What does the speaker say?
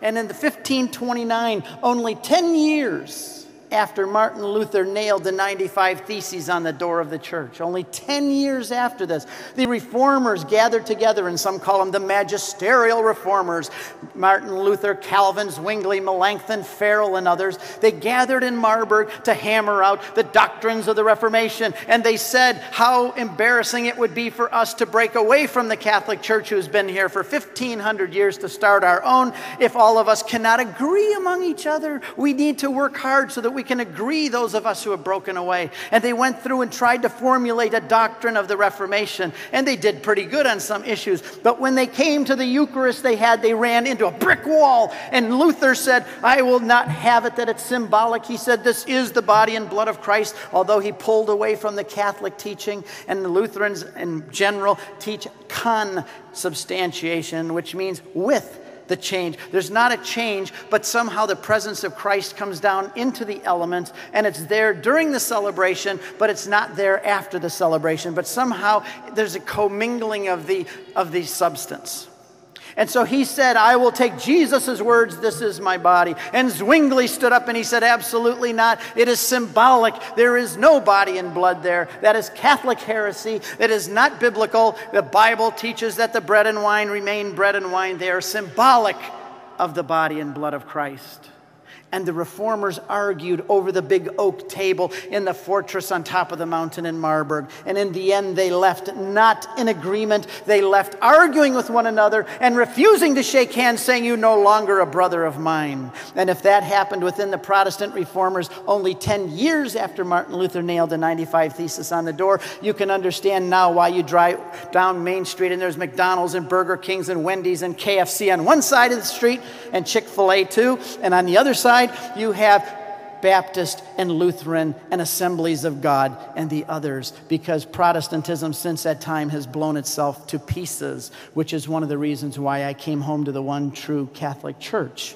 And in the 1529, only 10 years after Martin Luther nailed the 95 Theses on the door of the church, only 10 years after this, the reformers gathered together, and some call them the magisterial reformers, Martin Luther, Calvin, Zwingli, Melanchthon, Farel, and others. They gathered in Marburg to hammer out the doctrines of the Reformation, and they said how embarrassing it would be for us to break away from the Catholic Church, who's been here for 1,500 years, to start our own. If all of us cannot agree among each other, we need to work hard so that we can agree, those of us who have broken away. And they went through and tried to formulate a doctrine of the Reformation, and they did pretty good on some issues. But when they came to the Eucharist they ran into a brick wall. And Luther said, I will not have it that it's symbolic. He said, this is the body and blood of Christ, although he pulled away from the Catholic teaching. And the Lutherans in general teach consubstantiation, which means with the change. There's not a change, but somehow the presence of Christ comes down into the elements, and it's there during the celebration, but it's not there after the celebration. But somehow there's a commingling of the substance. And so he said, I will take Jesus' words, this is my body. And Zwingli stood up and he said, absolutely not. It is symbolic. There is no body and blood there. That is Catholic heresy. That is not biblical. The Bible teaches that the bread and wine remain bread and wine. They are symbolic of the body and blood of Christ. And the reformers argued over the big oak table in the fortress on top of the mountain in Marburg. And in the end, they left not in agreement. They left arguing with one another and refusing to shake hands, saying, you're no longer a brother of mine. And if that happened within the Protestant reformers only 10 years after Martin Luther nailed the 95 Theses on the door, you can understand now why you drive down Main Street and there's McDonald's and Burger Kings and Wendy's and KFC on one side of the street and Chick-fil-A too. And on the other side, you have Baptist and Lutheran and Assemblies of God and the others, because Protestantism since that time has blown itself to pieces, which is one of the reasons why I came home to the one true Catholic Church.